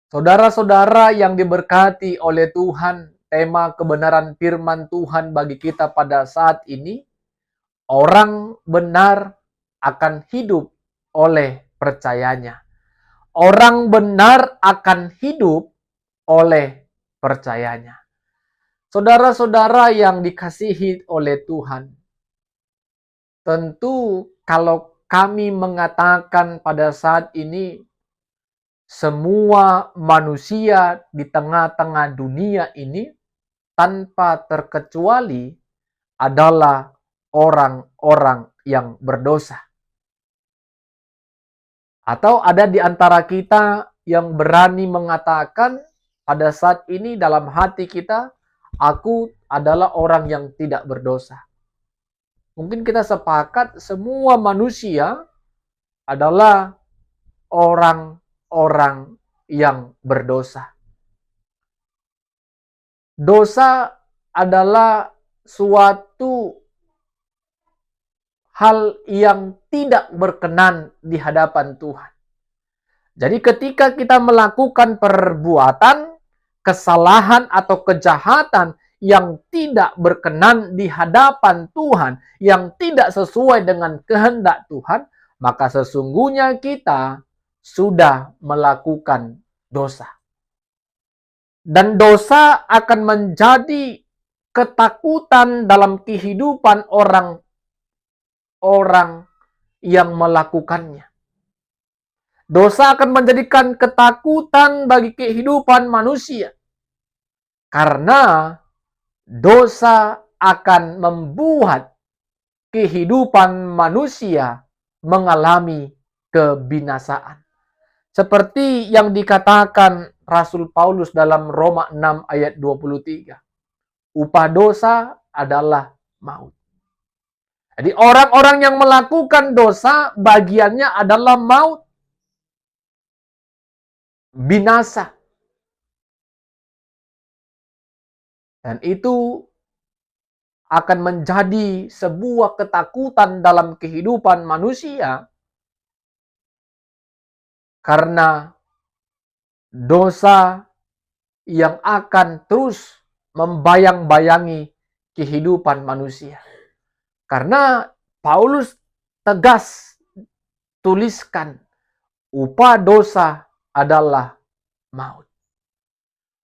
Saudara-saudara yang diberkati oleh Tuhan, tema kebenaran firman Tuhan bagi kita pada saat ini, orang benar akan hidup oleh percayanya. Orang benar akan hidup oleh percayanya. Saudara-saudara yang dikasihi oleh Tuhan, tentu kalau kami mengatakan pada saat ini semua manusia di tengah-tengah dunia ini tanpa terkecuali adalah orang-orang yang berdosa. Atau ada di antara kita yang berani mengatakan pada saat ini dalam hati kita, aku adalah orang yang tidak berdosa. Mungkin kita sepakat semua manusia adalah orang-orang yang berdosa. Dosa adalah suatu hal yang tidak berkenan di hadapan Tuhan. Jadi ketika kita melakukan perbuatan, kesalahan atau kejahatan yang tidak berkenan di hadapan Tuhan, yang tidak sesuai dengan kehendak Tuhan, maka sesungguhnya kita sudah melakukan dosa. Dan dosa akan menjadi ketakutan dalam kehidupan orang yang melakukannya. Dosa akan menjadikan ketakutan bagi kehidupan manusia. Karena dosa akan membuat kehidupan manusia mengalami kebinasaan. Seperti yang dikatakan Rasul Paulus dalam Roma 6 ayat 23. Upah dosa adalah maut. Jadi orang-orang yang melakukan dosa bagiannya adalah maut. Binasa. Dan itu akan menjadi sebuah ketakutan dalam kehidupan manusia karena dosa yang akan terus membayang-bayangi kehidupan manusia. Karena Paulus tegas tuliskan, upah dosa adalah maut.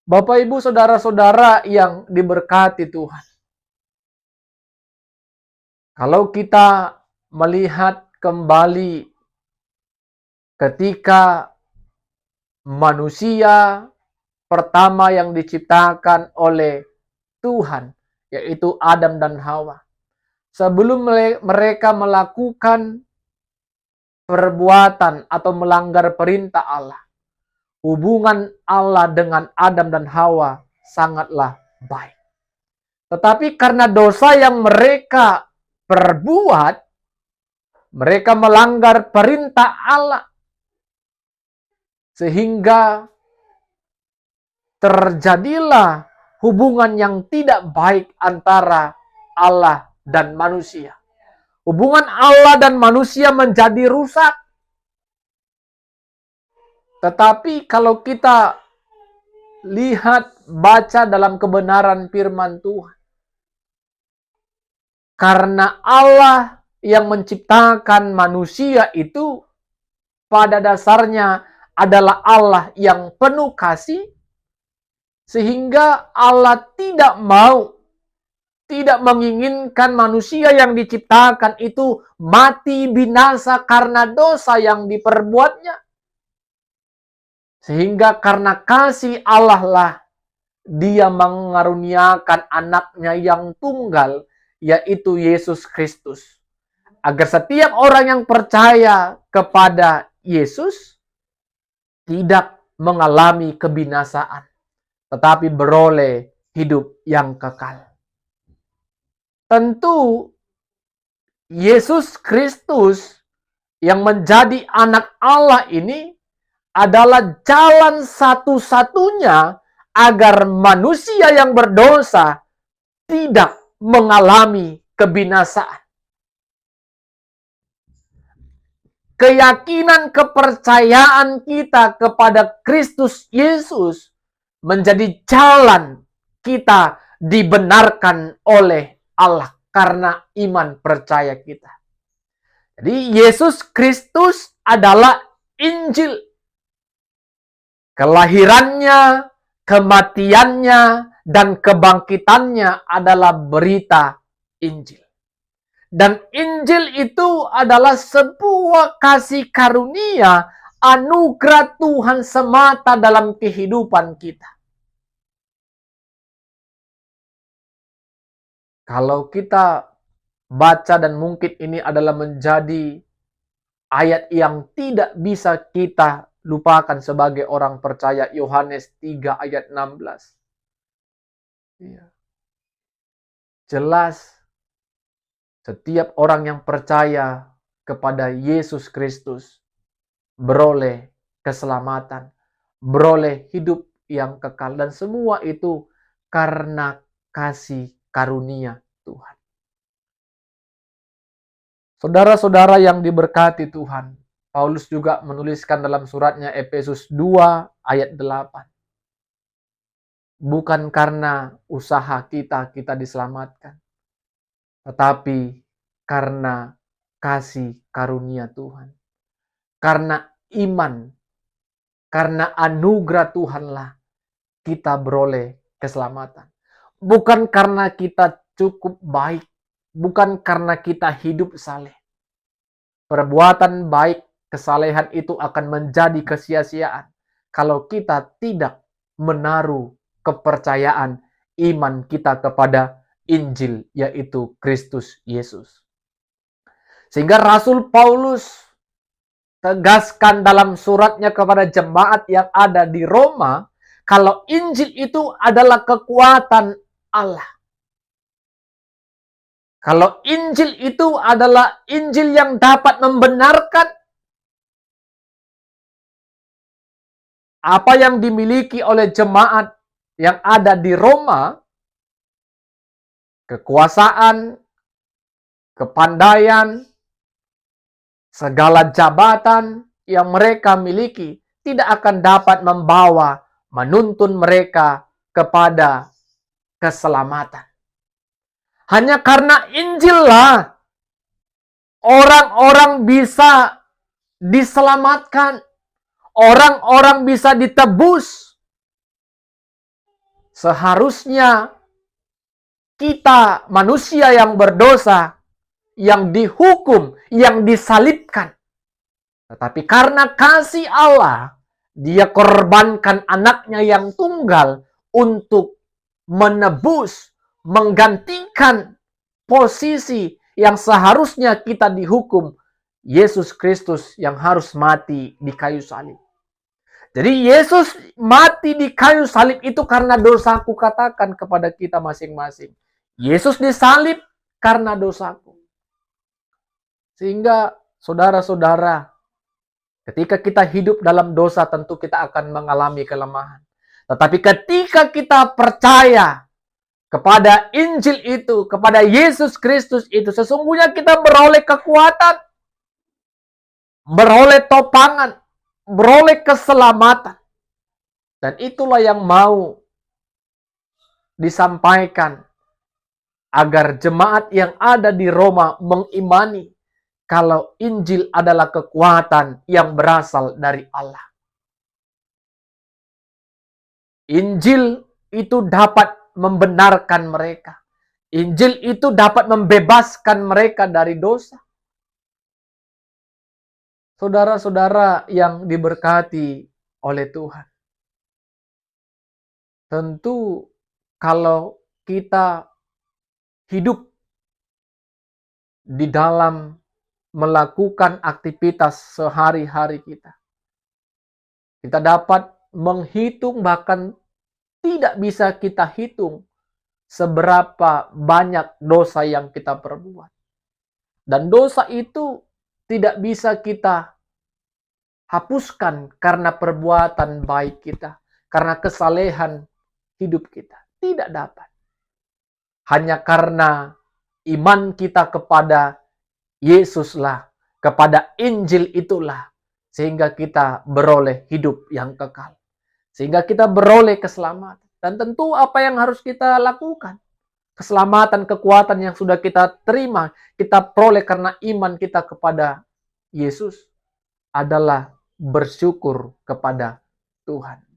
Bapak, Ibu, saudara-saudara yang diberkati Tuhan. Kalau kita melihat kembali ketika manusia pertama yang diciptakan oleh Tuhan, yaitu Adam dan Hawa. Sebelum mereka melakukan perbuatan atau melanggar perintah Allah, hubungan Allah dengan Adam dan Hawa sangatlah baik. Tetapi karena dosa yang mereka perbuat, mereka melanggar perintah Allah, sehingga terjadilah hubungan yang tidak baik antara Allah dan manusia. Hubungan Allah dan manusia menjadi rusak. Tetapi kalau kita lihat, baca dalam kebenaran firman Tuhan, karena Allah yang menciptakan manusia itu pada dasarnya adalah Allah yang penuh kasih, sehingga Allah tidak menginginkan manusia yang diciptakan itu mati binasa karena dosa yang diperbuatnya. Sehingga karena kasih Allah lah Dia mengaruniakan anaknya yang tunggal, yaitu Yesus Kristus. Agar setiap orang yang percaya kepada Yesus tidak mengalami kebinasaan, tetapi beroleh hidup yang kekal. Tentu Yesus Kristus yang menjadi anak Allah ini adalah jalan satu-satunya agar manusia yang berdosa tidak mengalami kebinasaan. keyakinan kepercayaan kita kepada Kristus Yesus menjadi jalan kita dibenarkan oleh Allah karena iman percaya kita. Jadi Yesus Kristus adalah Injil. Kelahirannya, kematiannya, dan kebangkitannya adalah berita Injil. Dan Injil itu adalah sebuah kasih karunia, anugerah Tuhan semata dalam kehidupan kita. Kalau kita baca, dan mungkin ini adalah menjadi ayat yang tidak bisa kita lupakan sebagai orang percaya, Yohanes 3 ayat 16. Jelas setiap orang yang percaya kepada Yesus Kristus beroleh keselamatan, beroleh hidup yang kekal, dan semua itu karena kasih karunia Tuhan. Saudara-saudara yang diberkati Tuhan, Paulus juga menuliskan dalam suratnya Efesus 2 ayat 8. Bukan karena usaha kita diselamatkan, tetapi karena kasih karunia Tuhan. Karena iman, karena anugerah Tuhanlah kita beroleh keselamatan. Bukan karena kita cukup baik, bukan karena kita hidup saleh. Perbuatan baik, kesalehan itu akan menjadi kesia-siaan kalau kita tidak menaruh kepercayaan iman kita kepada Injil, yaitu Kristus Yesus. Sehingga Rasul Paulus tegaskan dalam suratnya kepada jemaat yang ada di Roma, kalau Injil itu adalah kekuatan Allah. Kalau Injil itu adalah Injil yang dapat membenarkan apa yang dimiliki oleh jemaat yang ada di Roma, kekuasaan, kepandaian, segala jabatan yang mereka miliki tidak akan dapat membawa, menuntun mereka kepada keselamatan. Hanya karena Injil lah orang-orang bisa diselamatkan, orang-orang bisa ditebus. Seharusnya kita manusia yang berdosa, yang dihukum, yang disalibkan. Tetapi karena kasih Allah, Dia korbankan anaknya yang tunggal untuk menebus, menggantikan posisi yang seharusnya kita dihukum, Yesus Kristus yang harus mati di kayu salib. Jadi Yesus mati di kayu salib itu karena dosaku, katakan kepada kita masing-masing. Yesus disalib karena dosaku. Sehingga saudara-saudara, ketika kita hidup dalam dosa tentu kita akan mengalami kelemahan. Tetapi ketika kita percaya kepada Injil itu, kepada Yesus Kristus itu, sesungguhnya kita beroleh kekuatan, beroleh topangan, beroleh keselamatan. Dan itulah yang mau disampaikan agar jemaat yang ada di Roma mengimani kalau Injil adalah kekuatan yang berasal dari Allah. Injil itu dapat membenarkan mereka. Injil itu dapat membebaskan mereka dari dosa. Saudara-saudara yang diberkati oleh Tuhan. Tentu kalau kita hidup di dalam melakukan aktivitas sehari-hari kita, kita dapat menghitung, bahkan tidak bisa kita hitung seberapa banyak dosa yang kita perbuat. Dan dosa itu tidak bisa kita hapuskan karena perbuatan baik kita, karena kesalehan hidup kita. Tidak dapat. Hanya karena iman kita kepada Yesuslah kepada Injil itulah sehingga kita beroleh hidup yang kekal. Sehingga kita beroleh keselamatan. Dan tentu apa yang harus kita lakukan? Keselamatan, kekuatan yang sudah kita terima, kita peroleh karena iman kita kepada Yesus adalah bersyukur kepada Tuhan.